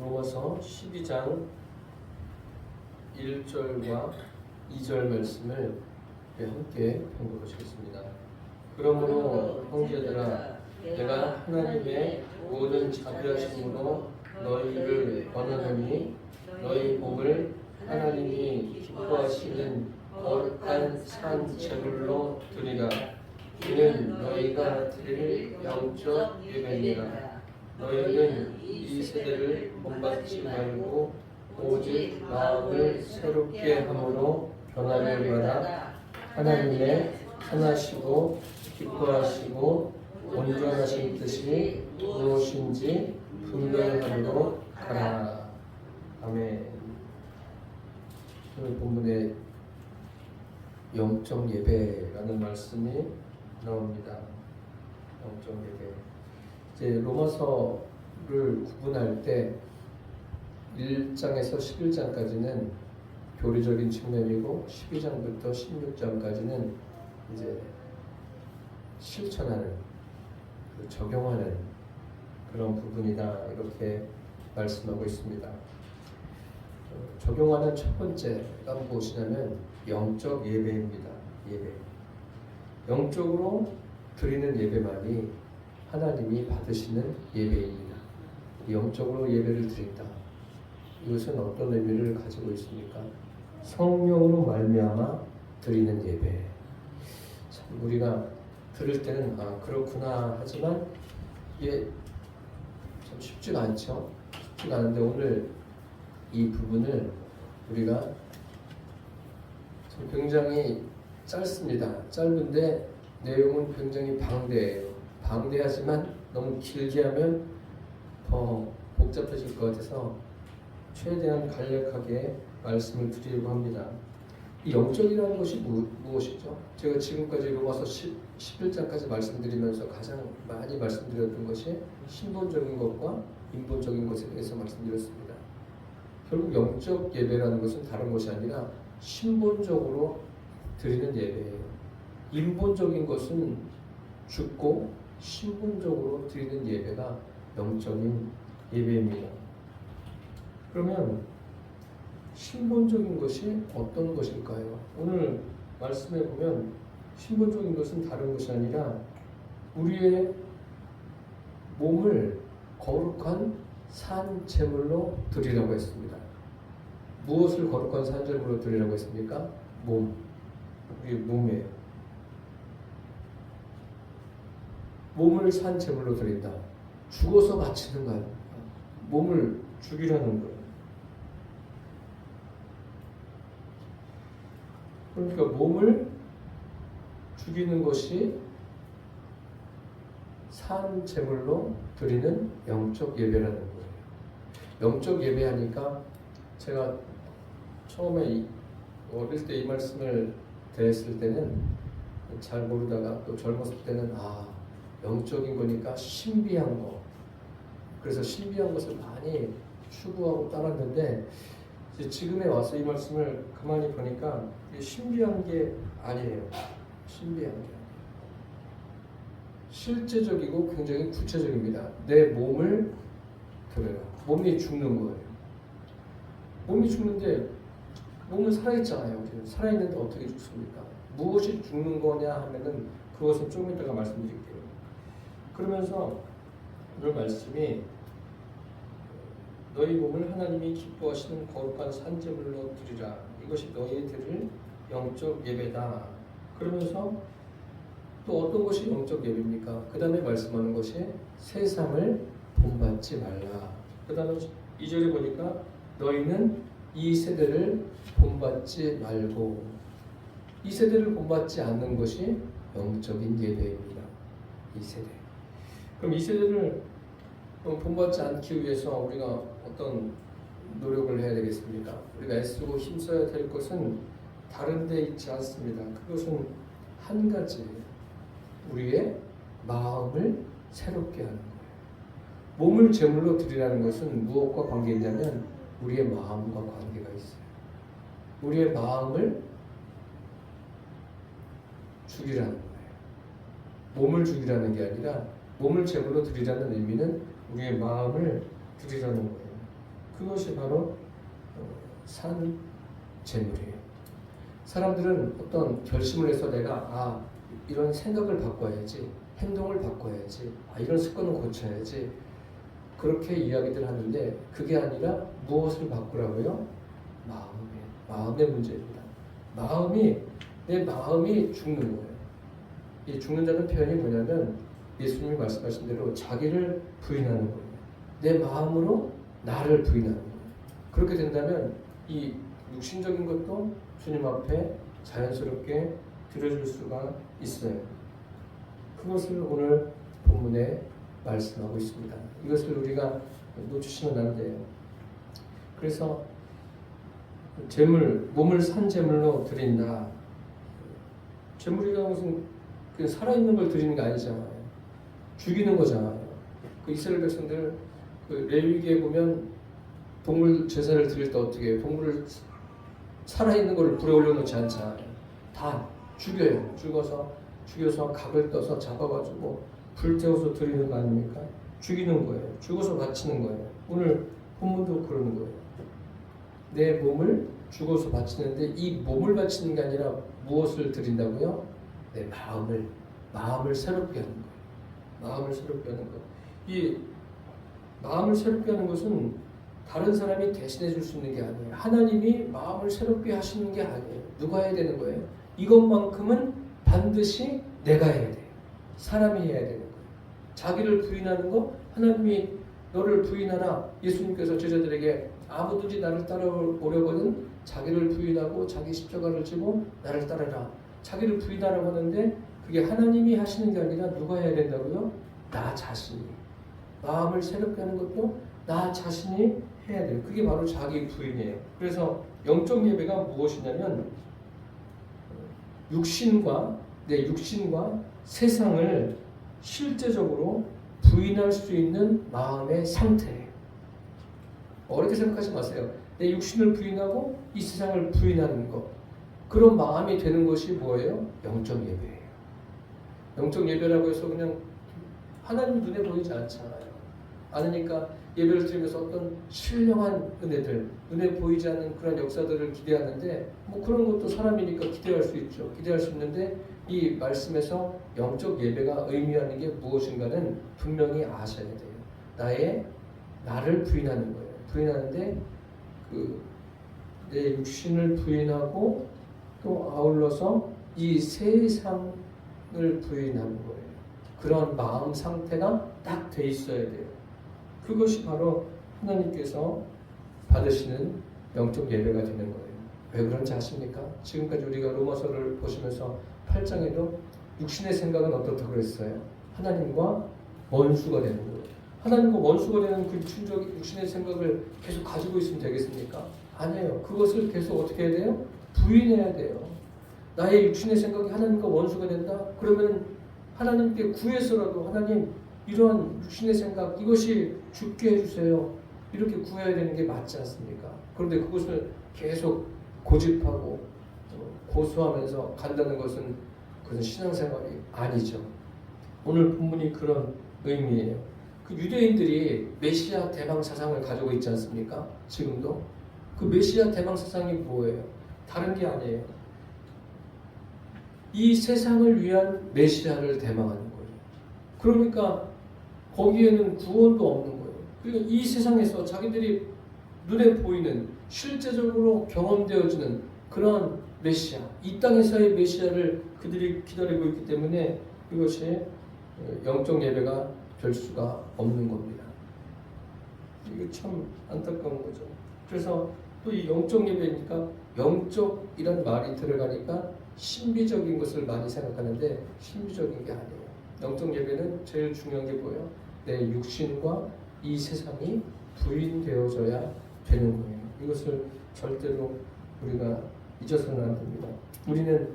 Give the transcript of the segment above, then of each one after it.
로마서 12장 1절과 2절 말씀을 함께 봉독하시겠습니다. 그러므로 형제들아, 내가 하나님의 모든 자비하심으로 너희를 권하노니 너희 복을 하나님이 기뻐하시는 거룩한 산 제물로 드리라. 이는 너희가 드릴 영적 예배니라. 너희는 이 세대를 본받지 말고 오직 마음을 새롭게 함으로 변화를 받아 하나님의 선하시고 기뻐하시고 온전하신 뜻이 무엇인지 분별함으로 가라. 아멘. 오늘 본문에 영적 예배라는 말씀이 나옵니다. 영적 예배. 이제 로마서를 구분할 때 1장에서 11장까지는 교리적인 측면이고 12장부터 16장까지는 이제 실천하는, 적용하는 그런 부분이다, 이렇게 말씀하고 있습니다. 적용하는 첫 번째가 무엇이냐면 영적 예배입니다. 예배. 영적으로 드리는 예배만이 하나님이 받으시는 예배입니다. 영적으로 예배를 드린다. 이것은 어떤 의미를 가지고 있습니까? 성령으로 말미암아 드리는 예배. 참 우리가 들을 때는 그렇구나 하지만 이게 참 쉽지가 않죠. 쉽지가 않은데 오늘 이 부분을 우리가 참 굉장히 짧습니다. 짧은데 내용은 굉장히 방대해요. 방대하지만 너무 길게 하면 더 복잡해질 것 같아서 최대한 간략하게 말씀을 드리려고 합니다. 이 영적이라는 것이 무엇이죠? 제가 지금까지 로마서 11장까지 말씀드리면서 가장 많이 말씀드렸던 것이 신본적인 것과 인본적인 것에 대해서 말씀드렸습니다. 결국 영적 예배라는 것은 다른 것이 아니라 신본적으로 드리는 예배예요. 인본적인 것은 죽고 신본적으로 드리는 예배가 영적인 예배입니다. 그러면 신본적인 것이 어떤 것일까요? 오늘 말씀에 보면 신본적인 것은 다른 것이 아니라 우리의 몸을 거룩한 산 제물로 드리라고 했습니다. 무엇을 거룩한 산 제물로 드리라고 했습니까? 몸. 우리 몸이에요. 몸을 산 제물로 드린다. 죽어서 바치는 거예요. 몸을 죽이라는 거예요. 그러니까 몸을 죽이는 것이 산 제물로 드리는 영적 예배라는 거예요. 영적 예배하니까 제가 처음에 어릴 때 이 말씀을 대했을 때는 잘 모르다가 또 젊었을 때는 영적인 거니까 신비한 거. 그래서 신비한 것을 많이 추구하고 따랐는데 이제 지금에 와서 이 말씀을 가만히 보니까 신비한 게 아니에요. 신비한 게 아니에요. 실제적이고 굉장히 구체적입니다. 내 몸을 드려라. 몸이 죽는 거예요. 몸이 죽는데 몸은 살아있잖아요. 살아있는데 어떻게 죽습니까? 무엇이 죽는 거냐 하면은 그것은 조금 이따가 말씀드릴게요. 그러면서 오늘 말씀이 너희 몸을 하나님이 기뻐하시는 거룩한 산제물로 드리라. 이것이 너희들을 영적 예배다. 그러면서 또 어떤 것이 영적 예배입니까? 그 다음에 말씀하는 것이 세상을 본받지 말라. 그 다음에 2절에 보니까 너희는 이 세대를 본받지 말고, 이 세대를 본받지 않는 것이 영적인 예배입니다. 이 세대. 그럼 이 세대를 본받지 않기 위해서 우리가 어떤 노력을 해야 되겠습니까? 우리가 애쓰고 힘써야 될 것은 다른 데 있지 않습니다. 그것은 한 가지, 우리의 마음을 새롭게 하는 거예요. 몸을 제물로 드리라는 것은 무엇과 관계 있냐면 우리의 마음과 관계가 있어요. 우리의 마음을 죽이라는 거예요. 몸을 죽이라는 게 아니라 몸을 제물로 드리라는 의미는 우리의 마음을 드리라는 거예요. 그것이 바로 산 재물이에요. 사람들은 어떤 결심을 해서 내가 이런 생각을 바꿔야지, 행동을 바꿔야지, 이런 습관을 고쳐야지, 그렇게 이야기들 하는데 그게 아니라 무엇을 바꾸라고요? 마음의 문제입니다. 내 마음이 죽는 거예요. 이 죽는다는 표현이 뭐냐면 예수님이 말씀하신 대로 자기를 부인하는 거예요. 내 마음으로 나를 부인하는 거예요. 그렇게 된다면 이 육신적인 것도 주님 앞에 자연스럽게 드려줄 수가 있어요. 그것을 오늘 본문에 말씀하고 있습니다. 이것을 우리가 놓치시면 안 돼요. 그래서 몸을 산 제물로 드린다. 제물이라는 것은 살아있는 걸 드리는 게 아니잖아요. 죽이는 거잖아요. 그 이스라엘 백성들 레위기에 보면 동물 제사를 드릴 때 어떻게 해요? 동물을 살아있는 걸 불에 올려놓지 않잖아요. 다 죽여요. 죽여서 각을 떠서 잡아가지고 불태워서 드리는 거 아닙니까? 죽이는 거예요. 죽어서 바치는 거예요. 오늘 본문도 그러는 거예요. 내 몸을 죽어서 바치는데 이 몸을 바치는 게 아니라 무엇을 드린다고요? 내 마음을 새롭게 하는 거예요. 마음을 새롭게 하는 거. 이 마음을 새롭게 하는 것은 다른 사람이 대신해 줄 수 있는 게 아니에요. 하나님이 마음을 새롭게 하시는 게 아니에요. 누가 해야 되는 거예요? 이것만큼은 반드시 내가 해야 돼요. 사람이 해야 되는 거예요. 자기를 부인하는 거, 하나님이 너를 부인하라. 예수님께서 제자들에게 아무든지 나를 따라오려거든 자기를 부인하고 자기 십자가를 지고 나를 따르라. 자기를 부인하라고 하는데 그게 하나님이 하시는 게 아니라 누가 해야 된다고요? 나 자신이. 마음을 새롭게 하는 것도 나 자신이 해야 돼요. 그게 바로 자기 부인이에요. 그래서 영적 예배가 무엇이냐면 내 육신과 세상을 실제적으로 부인할 수 있는 마음의 상태예요. 어렵게 생각하지 마세요. 내 육신을 부인하고 이 세상을 부인하는 것. 그런 마음이 되는 것이 뭐예요? 영적 예배예요. 영적 예배라고 해서 그냥 하나님 눈에 보이지 않잖아요. 않으니까 예배를 드리면서 어떤 신령한 은혜들, 눈에 보이지 않는 그런 역사들을 기대하는데 그런 것도 사람이니까 기대할 수 있죠. 기대할 수 있는데 이 말씀에서 영적 예배가 의미하는 게 무엇인가는 분명히 아셔야 돼요. 나를 부인하는 거예요. 부인하는데 내 육신을 부인하고 또 아울러서 이 세상을 부인하는 거예요. 그런 마음 상태가 딱 돼 있어야 돼요. 그것이 바로 하나님께서 받으시는 영적 예배가 되는 거예요. 왜 그런지 아십니까? 지금까지 우리가 로마서를 보시면서 8장에도 육신의 생각은 어떻다고 그랬어요? 하나님과 원수가 되는 거예요. 하나님과 원수가 되는 그 육신의 생각을 계속 가지고 있으면 되겠습니까? 아니에요. 그것을 계속 어떻게 해야 돼요? 부인해야 돼요. 나의 육신의 생각이 하나님과 원수가 된다? 그러면 하나님께 구해서라도 하나님 이러한 육신의 생각 이것이 죽게 해주세요. 이렇게 구해야 되는 게 맞지 않습니까? 그런데 그것을 계속 고집하고 고수하면서 간다는 것은 그것은 신앙생활이 아니죠. 오늘 본문이 그런 의미예요. 그 유대인들이 메시아 대방 사상을 가지고 있지 않습니까? 지금도 그 메시아 대방 사상이 뭐예요? 다른 게 아니에요. 이 세상을 위한 메시아를 대망하는 거예요. 그러니까 거기에는 구원도 없는 거예요. 그러니까 이 세상에서 자기들이 눈에 보이는 실제적으로 경험되어지는 그런 메시아, 이 땅에서의 메시아를 그들이 기다리고 있기 때문에 이것이 영적 예배가 될 수가 없는 겁니다. 이게 참 안타까운 거죠. 그래서 또 이 영적 예배니까 영적이란 말이 들어가니까 신비적인 것을 많이 생각하는데 신비적인 게 아니에요. 영적 예배는 제일 중요한 게 뭐예요? 내 육신과 이 세상이 부인되어져야 되는 거예요. 이것을 절대로 우리가 잊어서는 안 됩니다. 우리는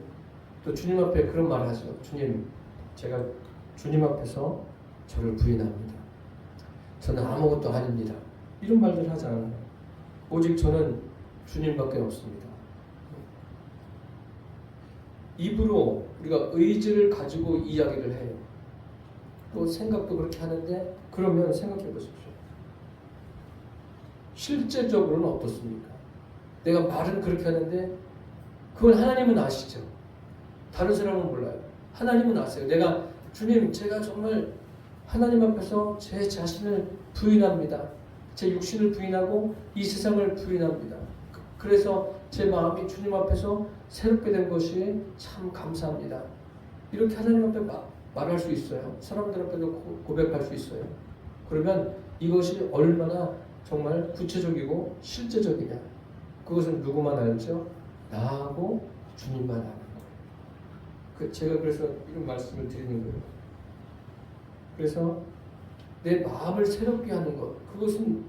또 주님 앞에 그런 말을 하죠. 주님, 제가 주님 앞에서 저를 부인합니다. 저는 아무것도 아닙니다. 이런 말들 하지 않아요. 오직 저는 주님밖에 없습니다. 입으로 우리가 의지를 가지고 이야기를 해요. 또 생각도 그렇게 하는데 그러면 생각해 보십시오. 실제적으로는 어떻습니까? 내가 말은 그렇게 하는데 그건 하나님은 아시죠. 다른 사람은 몰라요. 하나님은 아세요. 내가 주님, 제가 정말 하나님 앞에서 제 자신을 부인합니다. 제 육신을 부인하고 이 세상을 부인합니다. 그래서 제 마음이 주님 앞에서 새롭게 된 것이 참 감사합니다. 이렇게 하나님 앞에 말할 수 있어요. 사람들 앞에도 고백할 수 있어요. 그러면 이것이 얼마나 정말 구체적이고 실제적이냐. 그것은 누구만 알죠? 나하고 주님만 아는 거예요. 제가 그래서 이런 말씀을 드리는 거예요. 그래서 내 마음을 새롭게 하는 것, 그것은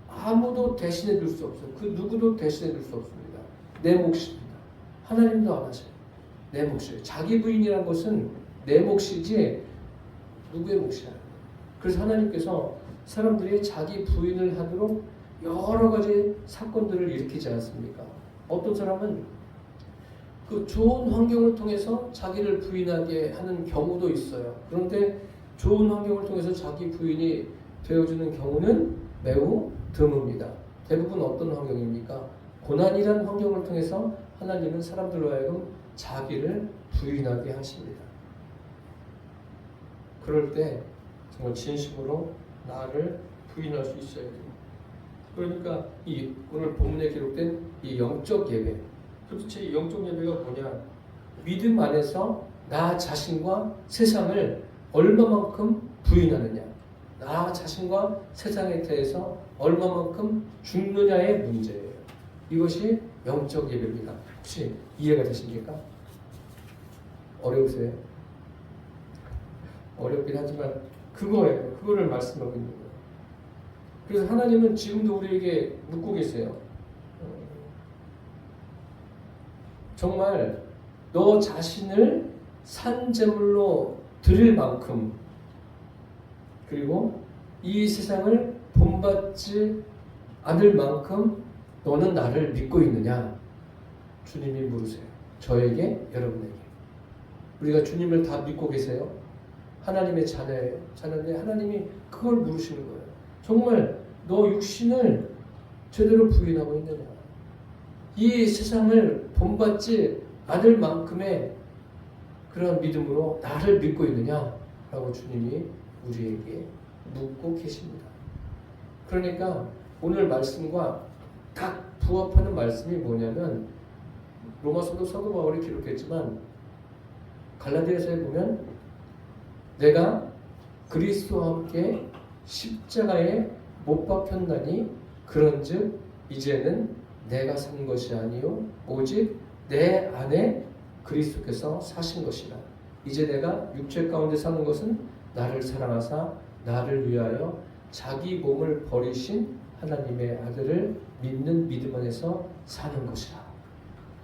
아무도 대신해 줄 수 없어요. 그 누구도 대신해 줄 수 없습니다. 내 몫입니다. 하나님도 안 하세요. 내 몫이에요. 자기 부인이라는 것은 내 몫이지 누구의 몫이 아니에요. 그래서 하나님께서 사람들이 자기 부인을 하도록 여러 가지 사건들을 일으키지 않습니까? 어떤 사람은 그 좋은 환경을 통해서 자기를 부인하게 하는 경우도 있어요. 그런데 좋은 환경을 통해서 자기 부인이 되어주는 경우는 매우 드뭅니다. 대부분 어떤 환경입니까? 고난이라는 환경을 통해서 하나님은 사람들로 하여금 자기를 부인하게 하십니다. 그럴 때 정말 진심으로 나를 부인할 수 있어야 됩니다. 그러니까 이 오늘 본문에 기록된 이 영적 예배, 도대체 이 영적 예배가 뭐냐? 믿음 안에서 나 자신과 세상을 얼마만큼 부인하느냐, 나 자신과 세상에 대해서 얼마만큼 죽느냐의 문제예요. 이것이 영적 예배입니다. 혹시 이해가 되십니까? 어려우세요? 어렵긴 하지만 그거예요. 그거를 말씀하고 있는 거예요. 그래서 하나님은 지금도 우리에게 묻고 계세요. 정말 너 자신을 산 제물로 드릴 만큼, 그리고 이 세상을 본받지 않을 만큼 너는 나를 믿고 있느냐? 주님이 물으세요. 저에게, 여러분에게. 우리가 주님을 다 믿고 계세요? 하나님의 자녀예요. 자녀인데 하나님이 그걸 물으시는 거예요. 정말 너 육신을 제대로 부인하고 있느냐? 이 세상을 본받지 않을 만큼의 그런 믿음으로 나를 믿고 있느냐? 라고 주님이 우리에게 묻고 계십니다. 그러니까 오늘 말씀과 딱 부합하는 말씀이 뭐냐면, 로마서도 사도 바울이 기록했지만 갈라디아서에 보면 내가 그리스도와 함께 십자가에 못 박혔나니 그런즉 이제는 내가 산 것이 아니요 오직 내 안에 그리스도께서 사신 것이라. 이제 내가 육체 가운데 사는 것은 나를 사랑하사 나를 위하여 자기 몸을 버리신 하나님의 아들을 믿는 믿음 안에서 사는 것이라.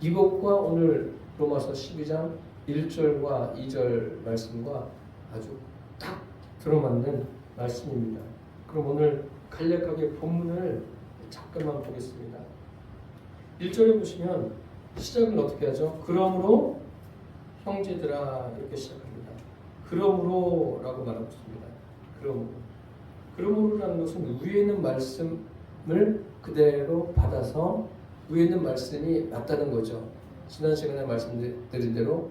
이것과 오늘 로마서 12장 1절과 2절 말씀과 아주 딱 들어맞는 말씀입니다. 그럼 오늘 간략하게 본문을 잠깐만 보겠습니다. 1절에 보시면 시작은 어떻게 하죠? 그러므로 형제들아, 이렇게 시작합니다. 그러므로 라고 말하고 있습니다. 그러므로라는 것은 위에 있는 말씀을 그대로 받아서 위에 있는 말씀이 맞다는 거죠. 지난 시간에 말씀드린 대로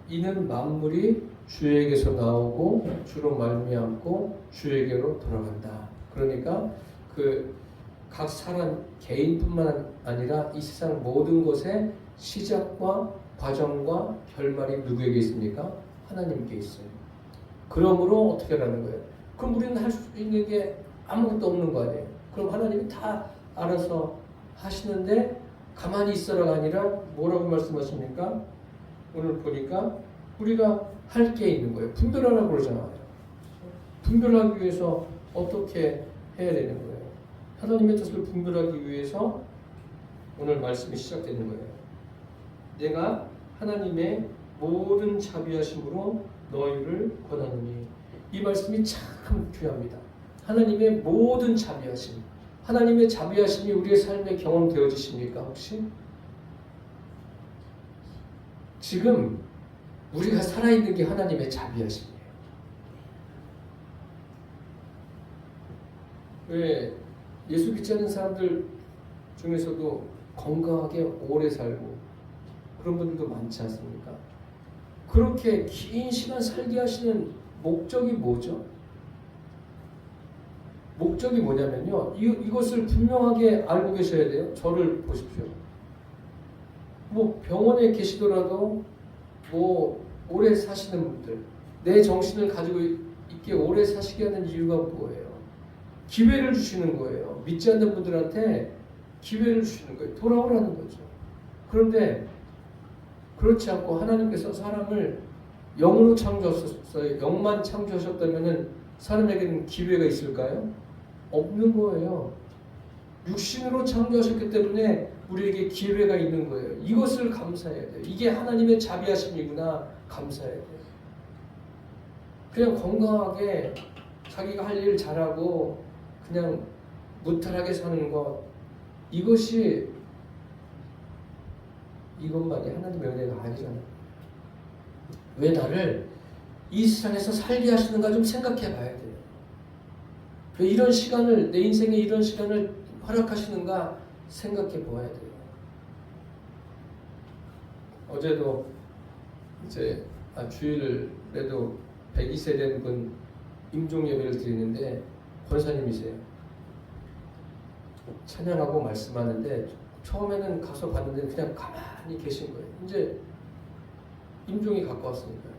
이는 만물이 주에게서 나오고 주로 말미암고 주에게로 돌아간다. 그러니까 그 각 사람 개인뿐만 아니라 이 세상 모든 것의 시작과 과정과 결말이 누구에게 있습니까? 하나님께 있어요. 그러므로 어떻게 하라는 거예요? 그럼 우리는 할 수 있는 게 아무것도 없는 거 아니에요? 그럼 하나님이 다 알아서 하시는데 가만히 있어라가 아니라 뭐라고 말씀하십니까? 오늘 보니까 우리가 할 게 있는 거예요. 분별하라고 그러잖아요. 분별하기 위해서 어떻게 해야 되는 거예요? 하나님의 뜻을 분별하기 위해서 오늘 말씀이 시작되는 거예요. 내가 하나님의 모든 자비하심으로 너희를 권하노니. 이 말씀이 참 귀합니다. 하나님의 모든 자비하심. 하나님의 자비하심이 우리의 삶에 경험되어지십니까? 혹시? 지금 우리가 살아있는 게 하나님의 자비하심이에요. 왜 예수 믿지 않는 사람들 중에서도 건강하게 오래 살고 그런 분들도 많지 않습니까? 그렇게 긴 시간 살게 하시는 목적이 뭐죠? 목적이 뭐냐면요. 이것을 분명하게 알고 계셔야 돼요. 저를 보십시오. 뭐 병원에 계시더라도 뭐 오래 사시는 분들, 내 정신을 가지고 있게 오래 사시게 하는 이유가 뭐예요? 기회를 주시는 거예요. 믿지 않는 분들한테 기회를 주시는 거예요. 돌아오라는 거죠. 그런데 그렇지 않고 하나님께서 사람을 영으로 창조하셨어요. 영만 창조하셨다면 사람에게는 기회가 있을까요? 없는 거예요. 육신으로 창조하셨기 때문에 우리에게 기회가 있는 거예요. 이것을 감사해야 돼요. 이게 하나님의 자비하심이구나 감사해야 돼요. 그냥 건강하게 자기가 할 일 잘하고 그냥 무탈하게 사는 것, 이것만이 하나님의 은혜가 아니잖아요. 왜 나를 이 세상에서 살게 하시는가 좀 생각해 봐야 돼요. 왜 이런 시간을, 내 인생에 이런 시간을 허락하시는가 생각해 보아야 돼요. 어제도 이제 주일에도 102세 된 분 임종 예배를 드리는데 권사님이세요. 찬양하고 말씀하는데 처음에는 가서 봤는데 그냥 가만히 계신 거예요. 이제 임종이 가까웠으니까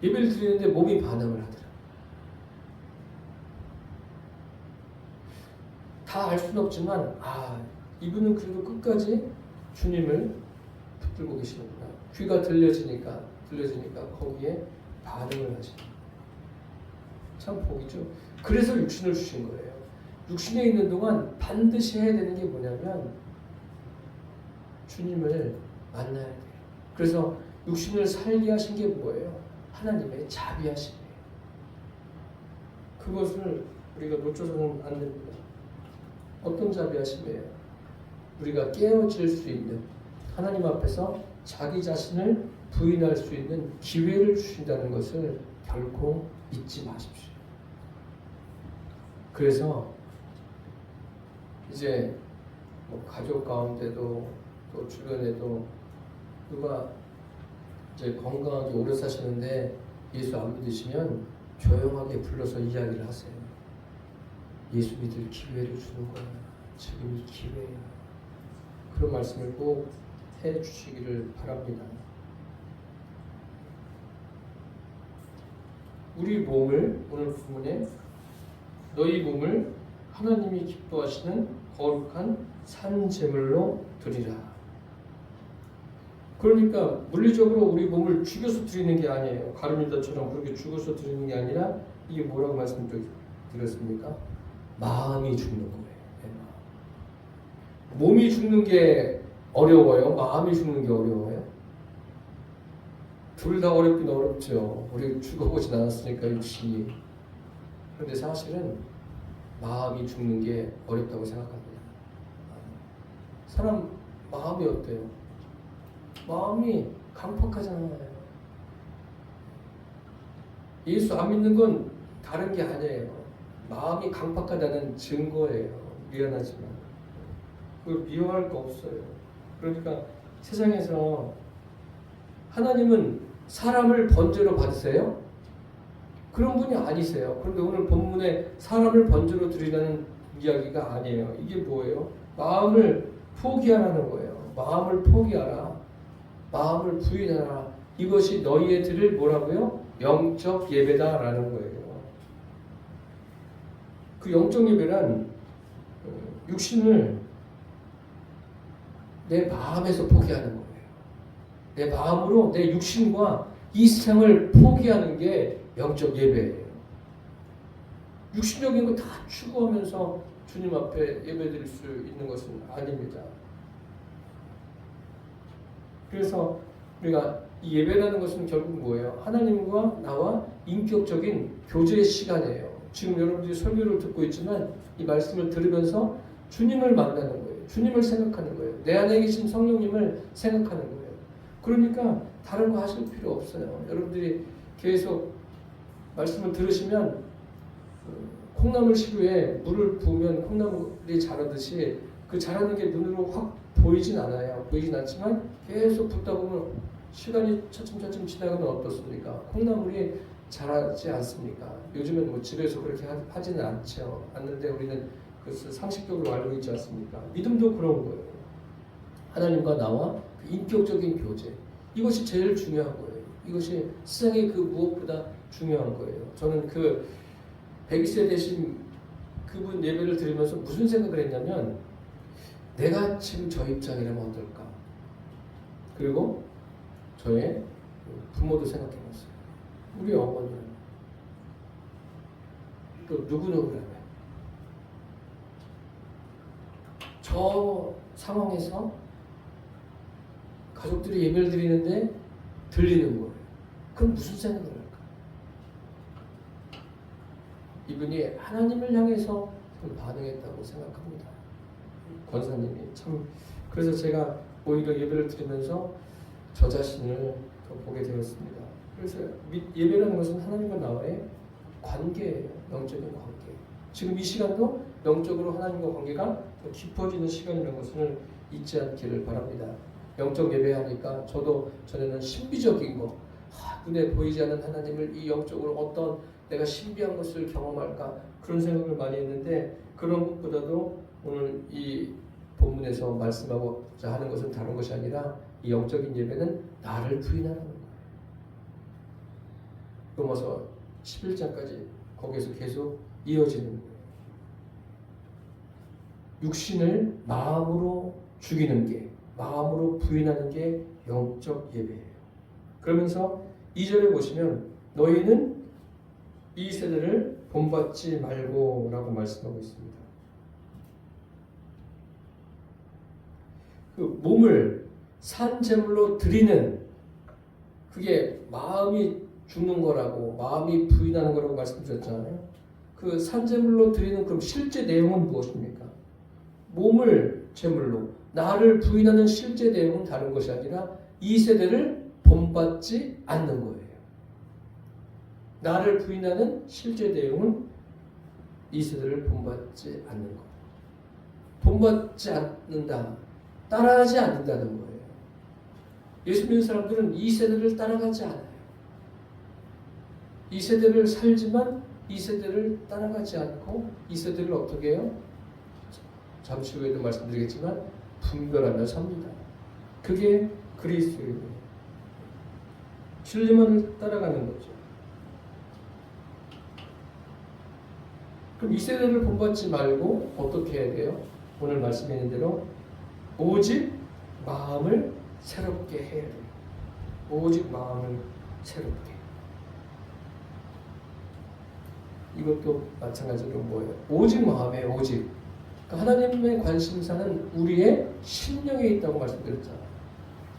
예배를 드리는데 몸이 반응을 하더라고요. 다 알 수는 없지만 이분은 그래도 끝까지 주님을 붙들고 계시는구나. 귀가 들려지니까 거기에 반응을 하시는 참 복이죠. 그래서 육신을 주신 거예요. 육신에 있는 동안 반드시 해야 되는 게 뭐냐면 주님을 만나야 돼요. 그래서 육신을 살게 하신 게 뭐예요? 하나님의 자비하심이에요. 그것을 우리가 놓쳐서는 안 됩니다. 어떤 자비하심이에요? 우리가 깨어질 수 있는, 하나님 앞에서 자기 자신을 부인할 수 있는 기회를 주신다는 것을 결코 잊지 마십시오. 그래서 이제 뭐 가족 가운데도 또 주변에도 누가 이제 건강하게 오래 사시는데 예수 안 믿으시면 조용하게 불러서 이야기를 하세요. 예수 믿을 기회를 주는 거야. 지금이 기회야. 그런 말씀을 꼭 해주시기를 바랍니다. 우리 몸을, 오늘 본문에 너희 몸을 하나님이 기뻐하시는 거룩한 산 제물로 드리라. 그러니까 물리적으로 우리 몸을 죽여서 드리는 게 아니에요. 가룟유다처럼 그렇게 죽어서 드리는 게 아니라 이게 뭐라고 말씀드렸습니까? 마음이 죽는 거예요. 몸이 죽는 게 어려워요? 마음이 죽는 게 어려워요? 둘 다 어렵긴 어렵죠. 우리 죽어보진 않았으니까 육신이. 그런데 사실은 마음이 죽는 게 어렵다고 생각합니다. 사람 마음이 어때요? 마음이 강팍하잖아요. 예수 안 믿는 건 다른 게 아니에요. 마음이 강팍하다는 증거예요. 미안하지만 그걸 미워할 거 없어요. 그러니까 세상에서 하나님은 사람을 번제로 받으세요? 그런 분이 아니세요. 그런데 오늘 본문에 사람을 번제로 드리라는 이야기가 아니에요. 이게 뭐예요? 마음을 포기하라는 거예요. 마음을 포기하라. 마음을 부인하라. 이것이 너희의 드릴 뭐라고요? 영적 예배다라는 거예요. 그 영적 예배란 육신을 내 마음에서 포기하는 거예요. 내 마음으로 내 육신과 이 세상을 포기하는 게 영적 예배예요. 육신적인 거 다 추구하면서 주님 앞에 예배드릴 수 있는 것은 아닙니다. 그래서 우리가 이 예배라는 것은 결국 뭐예요? 하나님과 나와 인격적인 교제의 시간이에요. 지금 여러분들이 설교를 듣고 있지만 이 말씀을 들으면서 주님을 만나는 거예요. 주님을 생각하는 거예요. 내 안에 계신 성령님을 생각하는 거예요. 그러니까 다른 거 하실 필요 없어요. 여러분들이 계속 말씀을 들으시면 콩나물 시루에 물을 부으면 콩나물이 자라듯이 그 자라는 게 눈으로 확 보이진 않아요. 보이진 않지만 계속 붓다 보면 시간이 차츰차츰 지나가면 어떻습니까? 콩나물이 자라지 않습니까? 요즘은 뭐 집에서 그렇게 하지는 않는데 우리는 그 상식적으로 알고 있지 않습니까? 믿음도 그런 거예요. 하나님과 나와 그 인격적인 교제. 이것이 제일 중요한 거예요. 이것이 세상에 그 무엇보다 중요한 거예요. 저는 그 100세 되신 그분 예배를 들으면서 무슨 생각을 했냐면 내가 지금 저 입장이라면 어떨까? 그리고 저의 부모도 생각해봤어요. 우리 어머니는 또 누구누구라면 저 상황에서 가족들이 예배를 드리는데 들리는 거예요. 그럼 무슨 생각을 할까? 이분이 하나님을 향해서 반응했다고 생각합니다. 권사님이 참 그래서 제가 오히려 예배를 드리면서 저 자신을 더 보게 되었습니다. 그래서 예배라는 것은 하나님과 나와의 관계예요. 영적인 관계. 지금 이 시간도 영적으로 하나님과 관계가 더 깊어지는 시간이라는 것을 잊지 않기를 바랍니다. 영적 예배하니까 저도 전에는 신비적인 거, 눈에 보이지 않는 하나님을 이 영적으로 어떤 내가 신비한 것을 경험할까 그런 생각을 많이 했는데 그런 것보다도 오늘 이 본문에서 말씀하고자 하는 것은 다른 것이 아니라 이 영적인 예배는 나를 부인하는 거예요. 로마서 11장까지 거기에서 계속 이어지는 거예요. 육신을 마음으로 죽이는 게 마음으로 부인하는 게 영적 예배예요. 그러면서 2절에 보시면 너희는 이 세대를 본받지 말고 라고 말씀하고 있습니다. 그 몸을 산 제물로 드리는 그게 마음이 죽는 거라고 마음이 부인하는 거라고 말씀드렸잖아요. 그 산 제물로 드리는 그럼 실제 내용은 무엇입니까? 몸을 제물로 나를 부인하는 실제 내용은 다른 것이 아니라 이 세대를 본받지 않는 거예요. 나를 부인하는 실제 내용은 이 세대를 본받지 않는 것. 본받지 않는다. 따라하지 않는다는 거예요. 예수 믿는 사람들은 이 세대를 따라가지 않아요. 이 세대를 살지만 이 세대를 따라가지 않고 이 세대를 어떻게 해요? 잠시 후에도 말씀드리겠지만 분별하며 삽니다. 그게 그리스도인이에요. 진리만을 따라가는 거죠. 그럼 이 세대를 본받지 말고 어떻게 해야 돼요? 오늘 말씀드린 대로 오직 마음을 새롭게 해야 돼요. 오직 마음을 새롭게. 이것도 마찬가지로 뭐예요? 오직 마음에 오직. 그러니까 하나님의 관심사는 우리의 심령에 있다고 말씀드렸잖아요.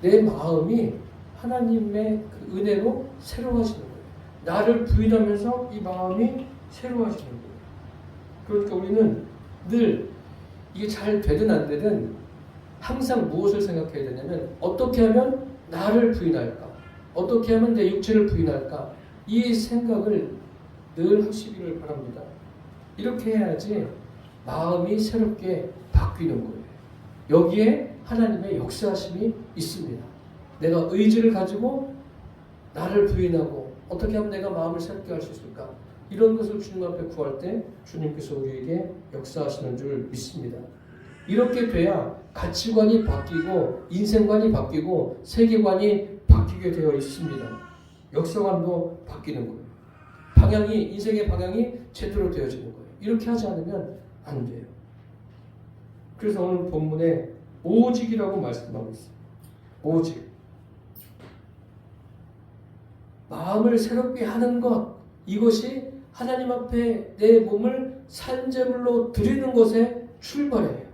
내 마음이 하나님의 그 은혜로 새로워지는 거예요. 나를 부인하면서 이 마음이 새로워지는 거예요. 그러니까 우리는 늘 이게 잘 되든 안 되든 항상 무엇을 생각해야 되냐면 어떻게 하면 나를 부인할까? 어떻게 하면 내 육체를 부인할까? 이 생각을 늘 하시기를 바랍니다. 이렇게 해야지 마음이 새롭게 바뀌는 거예요. 여기에 하나님의 역사하심이 있습니다. 내가 의지를 가지고 나를 부인하고 어떻게 하면 내가 마음을 새롭게 할 수 있을까? 이런 것을 주님 앞에 구할 때 주님께서 우리에게 역사하시는 줄 믿습니다. 이렇게 돼야 가치관이 바뀌고 인생관이 바뀌고 세계관이 바뀌게 되어 있습니다. 역사관도 바뀌는 거예요. 인생의 방향이 제대로 되어지는 거예요. 이렇게 하지 않으면 안 돼요. 그래서 오늘 본문에 오직이라고 말씀하고 있어요. 오직. 마음을 새롭게 하는 것, 이것이 하나님 앞에 내 몸을 산제물로 드리는 것에 출발해요.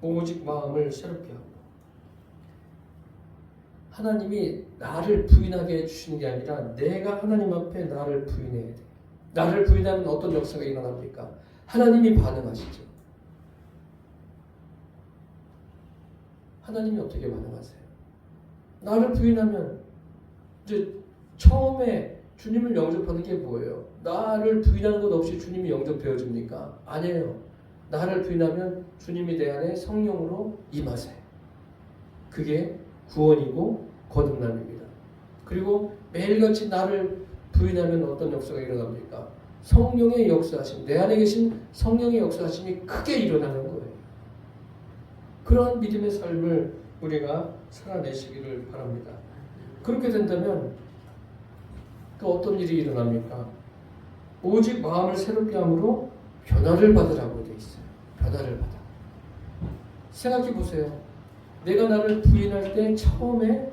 오직 마음을 새롭게 하고 하나님이 나를 부인하게 해주시는 게 아니라 내가 하나님 앞에 나를 부인해야 돼. 나를 부인하면 어떤 역사가 일어납니까? 하나님이 반응하시죠. 하나님이 어떻게 반응하세요? 나를 부인하면 이제 처음에 주님을 영접하는 게 뭐예요? 나를 부인하는 것 없이 주님이 영접되어집니까? 아니에요. 나를 부인하면 주님이 내 안에 성령으로 임하세요. 그게 구원이고 거듭남입니다. 그리고 매일같이 나를 부인하면 어떤 역사가 일어납니까? 성령의 역사하심, 내 안에 계신 성령의 역사하심이 크게 일어나는 거예요. 그런 믿음의 삶을 우리가 살아내시기를 바랍니다. 그렇게 된다면 또 어떤 일이 일어납니까? 오직 마음을 새롭게 함으로 변화를 받으라고 되어 있어요. 변화를 받아. 생각해 보세요. 내가 나를 부인할 때 처음에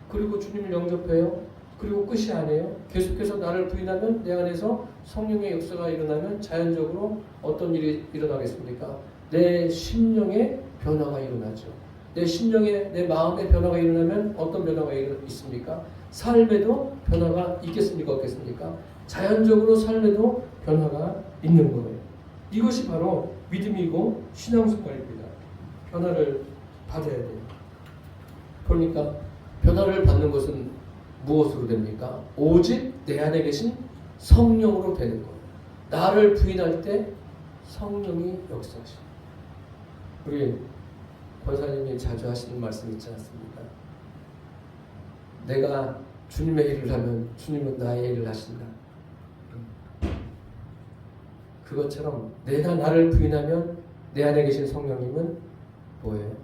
그리고 주님을 영접해요. 그리고 끝이 아니에요. 계속해서 나를 부인하면 내 안에서 성령의 역사가 일어나면 자연적으로 어떤 일이 일어나겠습니까? 내 심령의 변화가 일어나죠. 내 심령의, 내 마음의 변화가 일어나면 어떤 변화가 있습니까? 삶에도 변화가 있겠습니까? 없겠습니까? 자연적으로 삶에도 변화가 있는 거예요. 이것이 바로 믿음이고 신앙생활입니다. 변화를 받아야 돼요. 그러니까 변화를 받는 것은 무엇으로 됩니까? 오직 내 안에 계신 성령으로 되는 거예요. 나를 부인할 때 성령이 역사하시죠. 우리 권사님이 자주 하시는 말씀 있지 않습니까? 내가 주님의 일을 하면 주님은 나의 일을 하신다. 그것처럼 내가 나를 부인하면 내 안에 계신 성령님은 뭐예요?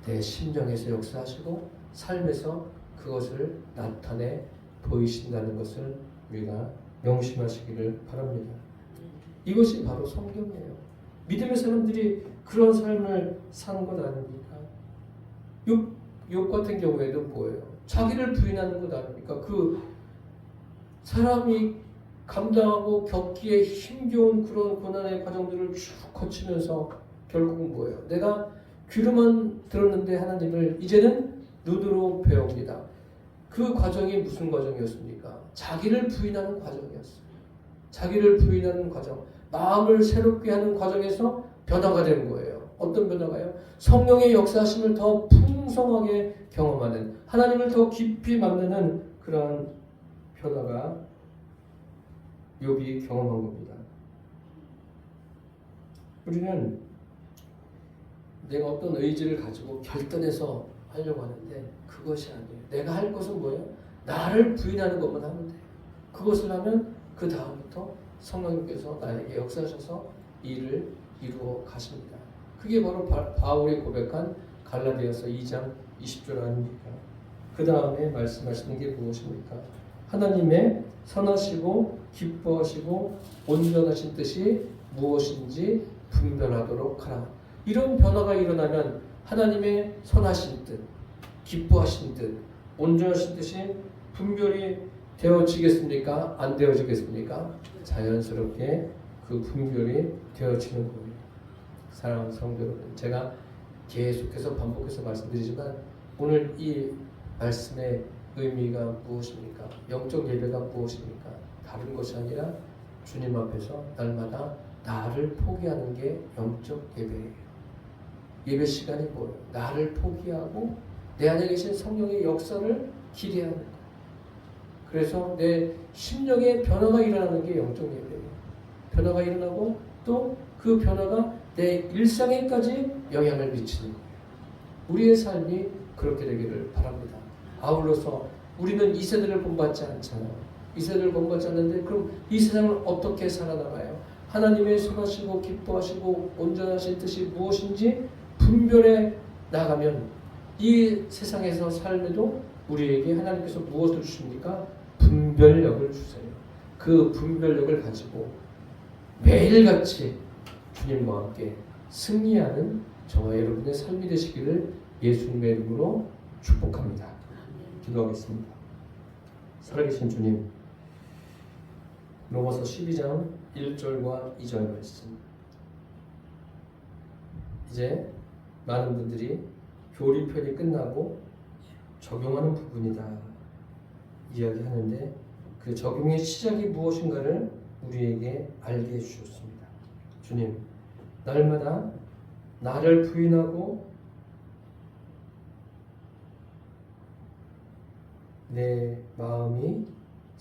내 심령에서 역사하시고 삶에서 그것을 나타내 보이신다는 것을 우리가 명심하시기를 바랍니다. 이것이 바로 성경이에요. 믿음의 사람들이 그런 삶을 사는 것 아닙니까? 욥 같은 경우에도 뭐예요? 자기를 부인하는 것 아닙니까? 그 사람이 감당하고 겪기에 힘겨운 그런 고난의 과정들을 쭉 거치면서 결국은 뭐예요? 내가 귀로만 들었는데 하나님을 이제는 눈으로 배웁니다. 그 과정이 무슨 과정이었습니까? 자기를 부인하는 과정이었어요. 자기를 부인하는 과정, 마음을 새롭게 하는 과정에서 변화가 되는 거예요. 어떤 변화가요? 성령의 역사하심을 더 풍성하게 경험하는, 하나님을 더 깊이 만나는 그런 변화가 욥이 경험한 겁니다. 우리는 내가 어떤 의지를 가지고 결단해서 하려고 하는데 그것이 아니에요. 내가 할 것은 뭐예요? 나를 부인하는 것만 하면 돼요. 그것을 하면 그 다음부터 성령님께서 나에게 역사하셔서 일을 이루어 가십니다. 그게 바로 바울이 고백한 갈라디아서 2장 20절 아닙니까? 그 다음에 말씀하시는 게 무엇입니까? 하나님의 선하시고 기뻐하시고 온전하신 뜻이 무엇인지 분별하도록 하라. 이런 변화가 일어나면 하나님의 선하신 뜻, 기뻐하신 뜻, 온전하신 뜻이 분별이 되어지겠습니까? 안 되어지겠습니까? 자연스럽게 그 분별이 되어지는 거예요. 사랑하는 성도 여러분, 제가 계속해서 반복해서 말씀드리지만 오늘 이 말씀의 의미가 무엇입니까? 영적 예배가 무엇입니까? 다른 것이 아니라 주님 앞에서 날마다 나를 포기하는 게 영적 예배예요. 예배 시간이 뭐예요? 나를 포기하고 내 안에 계신 성령의 역사를 기대하는 거예요. 그래서 내 심령의 변화가 일어나는 게 영적 예배예요. 변화가 일어나고 또 그 변화가 내 일상에까지 영향을 미치는 거예요. 우리의 삶이 그렇게 되기를 바랍니다. 아울러서 우리는 이 세대를 본받지 않잖아요. 이 세대를 본받지 않는데 그럼 이 세상을 어떻게 살아나가요? 하나님의 선하시고 기뻐하시고 온전하신 뜻이 무엇인지 분별해 나가면 이 세상에서 삶에도 우리에게 하나님께서 무엇을 주십니까? 분별력을 주세요. 그 분별력을 가지고 매일같이 주님과 함께 승리하는 저와 여러분의 삶이 되시기를 예수님의 이름으로 축복합니다. 기도하겠습니다. 살아계신 주님, 로마서 12장 1절과 2절 말씀. 이제 많은 분들이 교리편이 끝나고 적용하는 부분이다 이야기하는데 그 적용의 시작이 무엇인가를 우리에게 알게 해주셨습니다. 주님, 날마다 나를 부인하고 내 마음이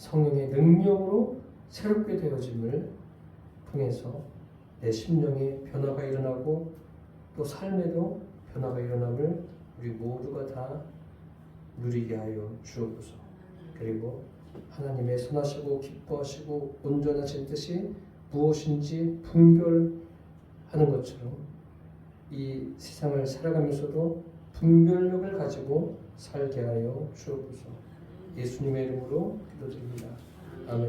성령의 능력으로 새롭게 되어짐을 통해서 내 심령에 변화가 일어나고 또 삶에도 변화가 일어남을 우리 모두가 다 누리게 하여 주옵소서. 그리고 하나님의 선하시고 기뻐하시고 온전하신 뜻이 무엇인지 분별하는 것처럼 이 세상을 살아가면서도 분별력을 가지고 살게 하여 주옵소서. 예수님의 이름으로 기도드립니다.